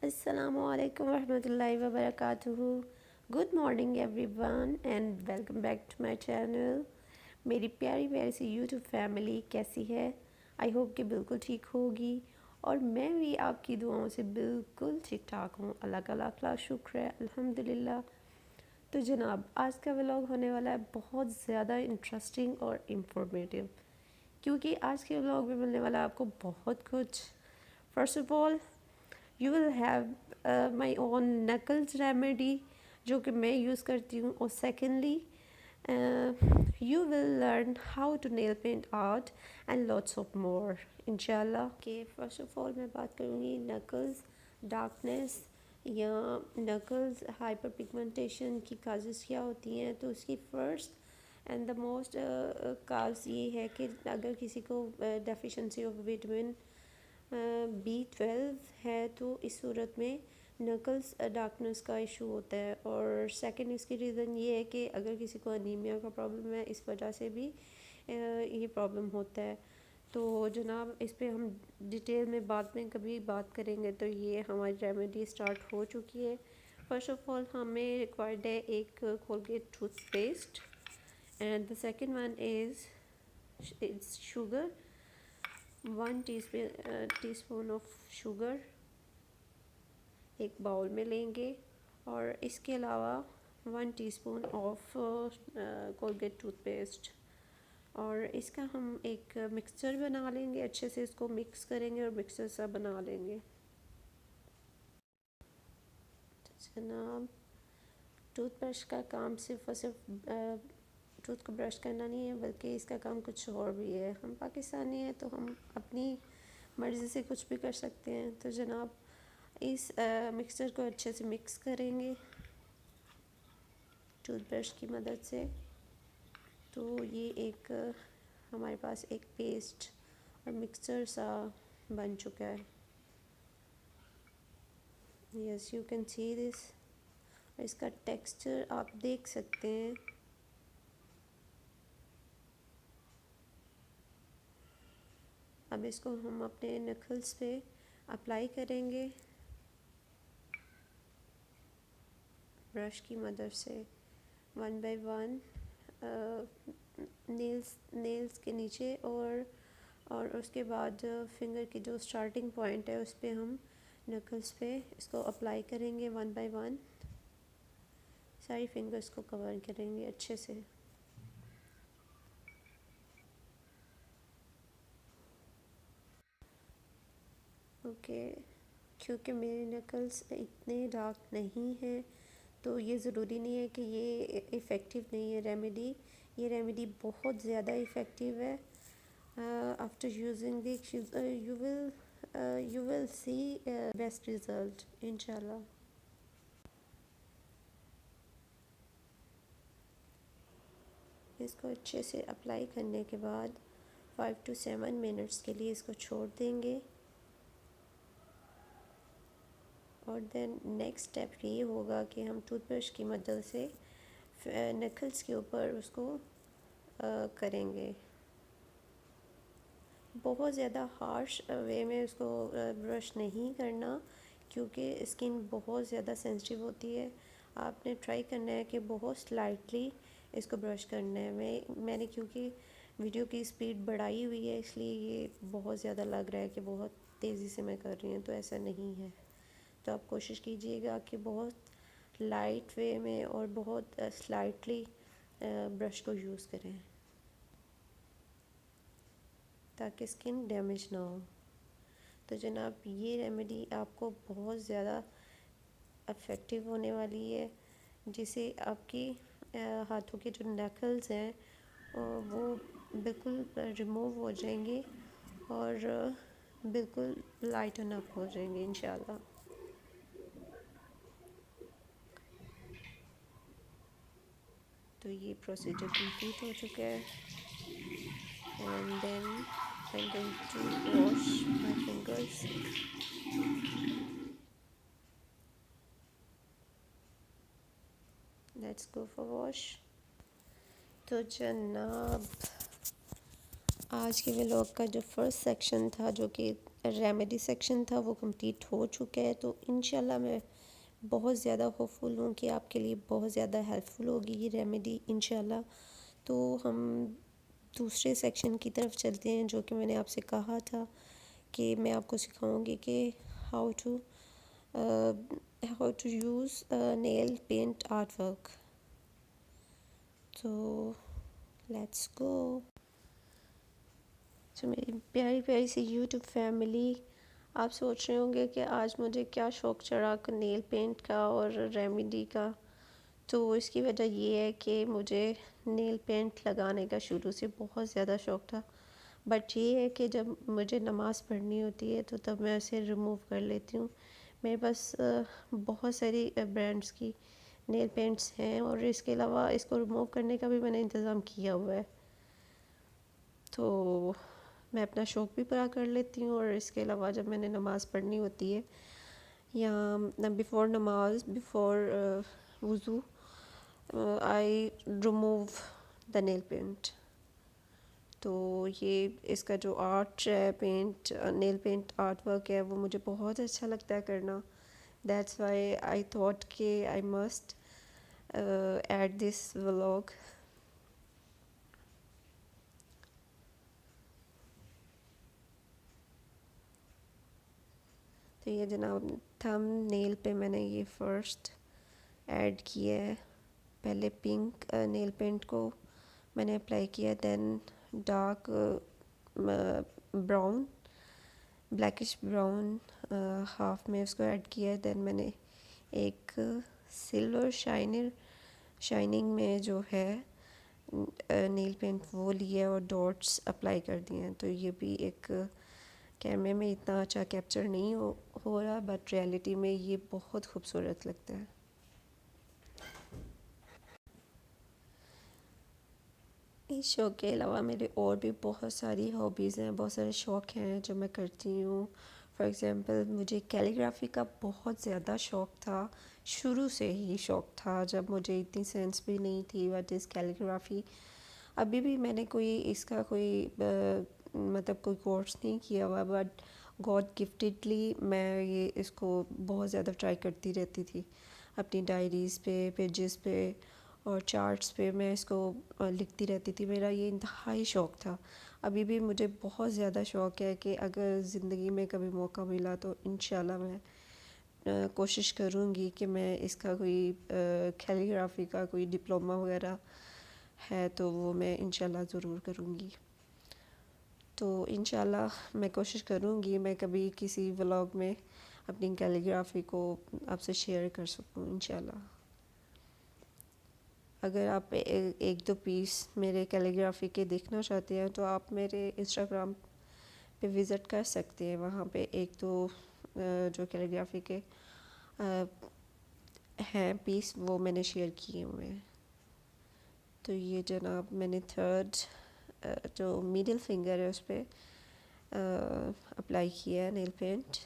السلام علیکم ورحمۃ اللہ وبرکاتہ. Good morning everyone and welcome back to my channel. میری پیاری پیاری سی یوٹیوب فیملی کیسی ہے؟ آئی ہوپ کہ بالکل ٹھیک ہوگی، اور میں بھی آپ کی دعاؤں سے بالکل ٹھیک ٹھاک ہوں. اللہ کا لاکھ لاکھ شکر ہے، الحمدللہ. تو جناب، آج کا ولاگ ہونے والا ہے بہت زیادہ انٹرسٹنگ اور انفارمیٹیو، کیونکہ آج کے ولاگ میں ملنے والا ہے آپ کو بہت کچھ. First of all you will have my own knuckles remedy جو کہ میں یوز کرتی ہوں، اور secondly you will learn how to nail paint art and lots of more انشاء اللہ. کہ فرسٹ آف آل میں بات کروں گی نکلز ڈارکنیس یا نکلز ہائپر پگمنٹیشن کی کازز کیا ہوتی ہیں. تو اس کی first and the most cause یہ ہے کہ اگر کسی کو ڈیفیشنسی آف وٹامن B12 ہے تو اس صورت میں نکلز ڈارکنیس کا ایشو ہوتا ہے. اور سیکنڈ اس کی ریزن یہ ہے کہ اگر کسی کو انیمیا کا پرابلم ہے، اس وجہ سے بھی یہ پرابلم ہوتا ہے. تو جناب، اس پہ ہم ڈیٹیل میں بعد میں کبھی بات کریں گے. تو یہ ہماری ریمیڈی اسٹارٹ ہو چکی ہے. فرسٹ آف آل ہمیں ریکوائرڈ ہے ایک Colgate tooth paste, and the second one is sugar, 1 T spoon of sugar ایک باؤل میں لیں گے. اور اس کے علاوہ 1 T spoon of Colgate tooth paste, اور اس کا ہم ایک مکسچر بنا لیں گے. اچھے سے اس کو مکس کریں گے اور مکسچر سا بنا لیں گے. جناب، ٹوتھ برش کا کام صرف اور صرف ٹوتھ کو برش کرنا نہیں ہے، بلکہ اس کا کام کچھ اور بھی ہے. ہم پاکستانی ہیں تو ہم اپنی مرضی سے کچھ بھی کر سکتے ہیں. تو جناب، اس مکسچر کو اچھے سے مکس کریں گے ٹوتھ برش کی مدد سے. تو یہ ایک ہمارے پاس ایک پیسٹ اور مکسچر سا بن چکا ہے. یس، یو کین سی دس. اور اس کا ٹیکسچر آپ دیکھ سکتے ہیں. اب اس کو ہم اپنے نکلز پہ اپلائی کریں گے برش کی مدد سے، 1 بائی 1 نیلز کے نیچے، اور اس کے بعد فنگر کی جو سٹارٹنگ پوائنٹ ہے اس پہ ہم نکلز پہ اس کو اپلائی کریں گے. 1 بائی 1 ساری فنگرز کو کور کریں گے اچھے سے. اوکے، کیونکہ میرے نکلز اتنے ڈارک نہیں ہیں تو یہ ضروری نہیں ہے کہ یہ افیکٹو نہیں ہے ریمیڈی. یہ ریمیڈی بہت زیادہ افیکٹو ہے. After using this you will see best result انشاءاللہ. اس کو اچھے سے اپلائی کرنے کے بعد 5 to 7 منٹس کے لیے اس کو چھوڑ دیں گے. اور دین نیکسٹ اسٹیپ یہ ہوگا کہ ہم ٹوتھ برش کی مدد سے نکلز کے اوپر اس کو کریں گے. بہت زیادہ ہارش وے میں اس کو برش نہیں کرنا، کیونکہ اسکن بہت زیادہ سینسٹیو ہوتی ہے. آپ نے ٹرائی کرنا ہے کہ بہت سلائٹلی اس کو برش کرنا ہے. میں نے کیونکہ ویڈیو کی اسپیڈ بڑھائی ہوئی ہے، اس لیے یہ بہت زیادہ لگ رہا ہے کہ بہت تیزی سے میں کر رہی ہوں، تو ایسا نہیں ہے. تو آپ کوشش کیجئے گا کہ بہت لائٹ وے میں اور بہت سلائٹلی برش کو یوز کریں تاکہ اسکن ڈیمیج نہ ہو. تو جناب، یہ ریمیڈی آپ کو بہت زیادہ افیکٹو ہونے والی ہے، جسے آپ کی ہاتھوں کے جو نکلز ہیں وہ بالکل ریموو ہو جائیں گے اور بالکل لائٹن اپ ہو جائیں گے انشاءاللہ. تو یہ پروسیجر کمپلیٹ ہو چکا ہے. And then I am going to wash my fingers. Let's go for wash. تو جناب، آج کے ولاگ کا جو فرسٹ سیکشن تھا، جو کہ ریمیڈی سیکشن تھا وہ کمپلیٹ ہو چکا ہے، تو انشاءاللہ میں بہت زیادہ ہوپفل ہوں کہ آپ کے لیے بہت زیادہ ہیلپ فل ہوگی یہ ریمیڈی انشاءاللہ۔ تو ہم دوسرے سیکشن کی طرف چلتے ہیں، جو کہ میں نے آپ سے کہا تھا کہ میں آپ کو سکھاؤں گی کہ how to use nail paint art work. تو لیٹس گو۔ تو میری پیاری پیاری سی یوٹیوب فیملی، آپ سوچ رہے ہوں گے کہ آج مجھے کیا شوق چڑھا نیل پینٹ کا اور ریمیڈی کا، تو اس کی وجہ یہ ہے کہ مجھے نیل پینٹ لگانے کا شروع سے بہت زیادہ شوق تھا، بٹ یہ ہے کہ جب مجھے نماز پڑھنی ہوتی ہے تو تب میں اسے ریموو کر لیتی ہوں۔ میرے پاس بہت ساری برانڈس کی نیل پینٹس ہیں، اور اس کے علاوہ اس کو ریموو کرنے کا بھی میں نے انتظام کیا ہوا ہے، تو میں اپنا شوق بھی پورا کر لیتی ہوں، اور اس کے علاوہ جب میں نے نماز پڑھنی ہوتی ہے یا بیفور نماز، بیفور وضو، آئی ریموو دا نیل پینٹ۔ تو یہ اس کا جو آرٹ ہے، نیل پینٹ آرٹ ورک ہے، وہ مجھے بہت اچھا لگتا ہے کرنا۔ دیٹس وائی آئی تھاٹ کہ I must add this vlog. تو یہ جناب تھم نیل پہ میں نے یہ فرسٹ ایڈ کیا ہے، پہلے پنک نیل پینٹ کو میں نے اپلائی کیا، then dark brown, blackish brown half میں اس کو ایڈ کیا، دین میں نے ایک سلور شائننگ میں جو ہے نیل پینٹ وہ لیا اور ڈاٹس اپلائی کر دیے ہیں۔ تو یہ بھی ایک کیمرے میں اتنا اچھا کیپچر نہیں ہو رہا، بٹ ریئلٹی میں یہ بہت خوبصورت لگتا ہے۔ اس شوق کے علاوہ میرے اور بھی بہت ساری ہابیز ہیں، بہت سارے شوق ہیں جو میں کرتی ہوں۔ فار ایگزامپل مجھے کیلیگرافی کا بہت زیادہ شوق تھا، شروع سے ہی شوق تھا، جب مجھے اتنی سینس بھی نہیں تھی واٹ از کیلیگرافی۔ ابھی بھی میں نے اس کا کوئی مطلب کوئی کورس نہیں کیا ہوا، بٹ گاڈ گفٹیڈلی میں اس کو بہت زیادہ ٹرائی کرتی رہتی تھی، اپنی ڈائریز پہ، پیجز پہ اور چارٹس پہ میں اس کو لکھتی رہتی تھی۔ میرا یہ انتہائی شوق تھا، ابھی بھی مجھے بہت زیادہ شوق ہے کہ اگر زندگی میں کبھی موقع ملا تو انشاءاللہ میں کوشش کروں گی کہ میں اس کا کوئی کیلیگرافی کا کوئی ڈپلومہ وغیرہ ہے تو وہ میں انشاءاللہ ضرور کروں گی۔ تو انشاءاللہ میں کوشش کروں گی میں کبھی کسی ولاگ میں اپنی کیلیگرافی کو آپ سے شیئر کر سکوں انشاءاللہ۔ اگر آپ ایک دو پیس میرے کیلیگرافی کے دیکھنا چاہتے ہیں تو آپ میرے انسٹاگرام پہ وزٹ کر سکتے ہیں، وہاں پہ ایک دو جو کیلیگرافی کے ہیں پیس وہ میں نے شیئر کیے ہوئے ہیں۔ تو یہ جناب میں نے تھرڈ جو میڈل فنگر ہے اس پہ اپلائی کیا ہے نیل پینٹ،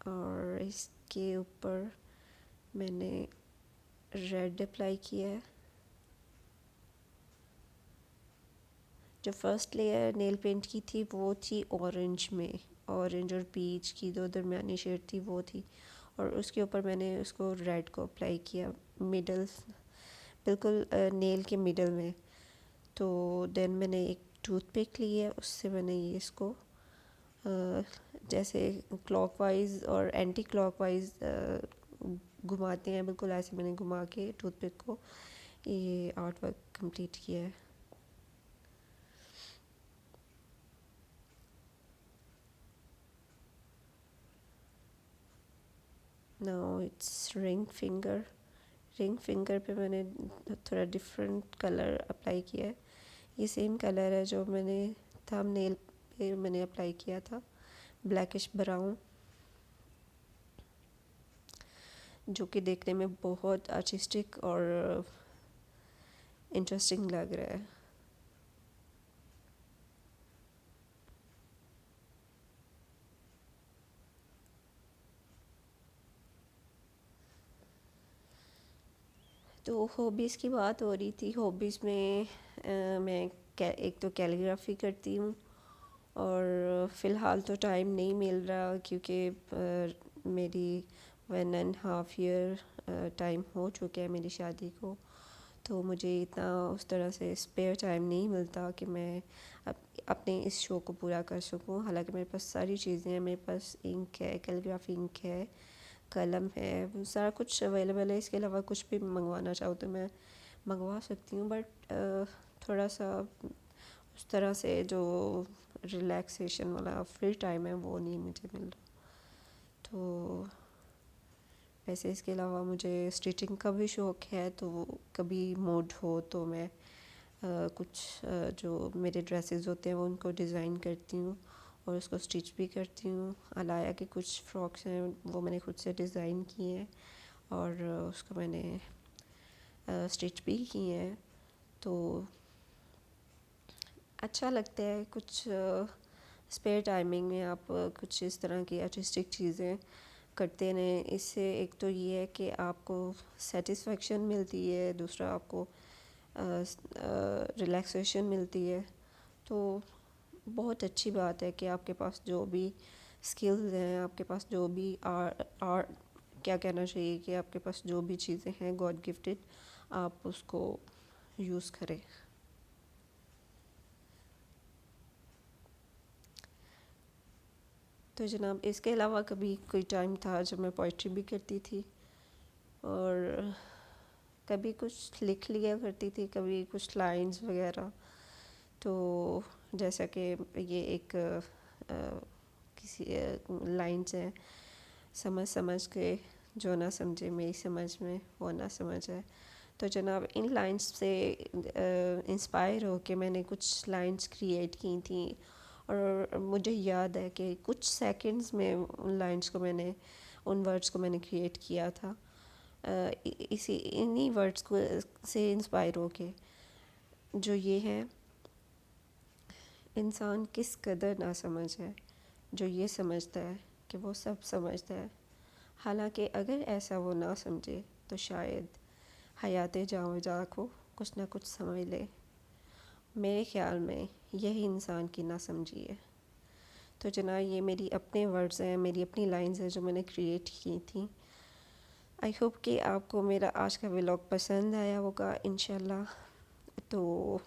اور اس کے اوپر میں نے ریڈ اپلائی کیا ہے۔ جو فرسٹ لیئر نیل پینٹ کی تھی وہ تھی اورنج میں، اورنج اور پیچ کی جو درمیانی شیڈ تھی وہ تھی، اور اس کے اوپر میں نے اس کو ریڈ کو اپلائی کیا مڈل، بالکل نیل کے مڈل میں۔ تو دین میں نے ایک ٹوتھ پک لی ہے، اس سے میں نے اس کو جیسے کلاک وائز اور اینٹی کلاک وائز گھماتے ہیں، بالکل ایسے میں نے گھما کے ٹوتھ پک کو یہ آرٹ ورک کمپلیٹ کیا ہے۔ ناؤ اٹس رنگ فنگر پہ میں نے تھوڑا ڈفرینٹ کلر اپلائی کیا ہے، یہ سیم کلر ہے جو میں نے تھم نیل پہ میں نے اپلائی کیا تھا، بلیکش براؤن، جو کہ دیکھنے میں بہت آرٹسٹک اور انٹرسٹنگ لگ رہا ہے۔ تو ہابیز کی بات ہو رہی تھی، ہابیز میں میں ایک تو کیلیگرافی کرتی ہوں، اور فی الحال تو ٹائم نہیں مل رہا کیونکہ میری 1.5 ایئر ٹائم ہو چکا ہے میری شادی کو، تو مجھے اتنا اس طرح سے اسپیئر ٹائم نہیں ملتا کہ میں اپنے اس شوق کو پورا کر سکوں. حالانکہ میرے پاس ساری چیزیں ہیں، میرے پاس انک ہے، کیلیگرافی انک ہے، قلم ہے، سارا کچھ اویلیبل ہے. اس کے علاوہ کچھ بھی منگوانا چاہو تو میں منگوا سکتی ہوں، بٹ تھوڑا سا اس طرح سے جو ریلیکسیشن والا فری ٹائم ہے وہ نہیں مجھے مل رہا. تو ویسے اس کے علاوہ مجھے اسٹیچنگ کا بھی شوق ہے، تو کبھی موڈ ہو تو میں کچھ جو میرے ڈریسز ہوتے ہیں وہ ان کو ڈیزائن کرتی ہوں اور اس کو اسٹچ بھی کرتی ہوں. علایا کہ کچھ فراکس ہیں وہ میں نے خود سے ڈیزائن کیے ہیں اور اس کو میں نے اسٹچ بھی کیے ہیں. تو اچھا لگتا ہے کچھ اسپیئر ٹائمنگ میں آپ کچھ اس طرح کی آرٹسٹک چیزیں کرتے رہیں. اس سے ایک تو یہ ہے کہ آپ کو سیٹسفیکشن ملتی ہے، دوسرا آپ کو ریلیکسیشن ملتی ہے. تو بہت اچھی بات ہے کہ آپ کے پاس جو بھی اسکلز ہیں، آپ کے پاس جو بھی آرٹ کیا کہنا چاہیے کہ آپ کے پاس جو بھی چیزیں ہیں گاڈ گفٹڈ، آپ اس کو یوز کریں. تو جناب اس کے علاوہ کبھی کوئی ٹائم تھا جب میں پوئٹری بھی کرتی تھی اور کبھی کچھ لکھ لیا کرتی تھی، کبھی کچھ لائنز وغیرہ. تو جیسا کہ یہ ایک کسی لائنز ہیں، سمجھ سمجھ کے جو نہ سمجھے میری سمجھ میں وہ نہ سمجھے. تو جناب ان لائنز سے انسپائر ہو کے میں نے کچھ لائنز کریٹ کی تھیں، اور مجھے یاد ہے کہ کچھ سیکنڈز میں ان لائنز کو میں نے، ان ورڈز کو میں نے کریٹ کیا تھا. انہی ورڈز کو سے انسپائر ہو کے، جو یہ ہے: انسان کس قدر نہ سمجھ ہے، جو یہ سمجھتا ہے کہ وہ سب سمجھتا ہے، حالانکہ اگر ایسا وہ نہ سمجھے تو شاید حیات جاں جا کو کچھ نہ کچھ سمجھ لے. میرے خیال میں یہی انسان کی نہ سمجھی ہے. تو جناب یہ میری اپنے ورڈز ہیں، میری اپنی لائنز ہیں جو میں نے کریٹ کی تھیں. آئی ہوپ کہ آپ کو میرا آج کا ولاگ پسند آیا ہوگا انشاءاللہ. تو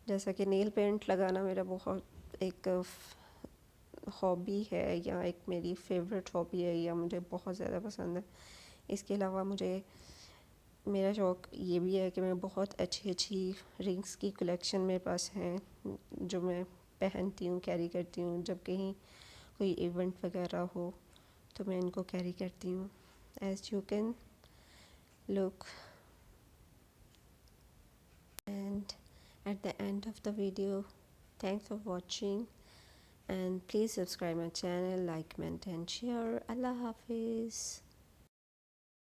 جیسا کہ نیل پینٹ لگانا میرا بہت ایک ہابی ہے، یا ایک میری فیوریٹ ہابی ہے، یا مجھے بہت زیادہ پسند ہے. اس کے علاوہ مجھے میرا شوق یہ بھی ہے کہ میں بہت اچھی اچھی رنگس کی کلیکشن میرے پاس ہیں جو میں پہنتی ہوں، کیری کرتی ہوں. جب کہیں کوئی ایونٹ وغیرہ ہو تو میں ان کو کیری کرتی ہوں. As you can look. And at the end of the video, thanks for watching, and please subscribe my channel, like, comment and share. Allah Hafiz.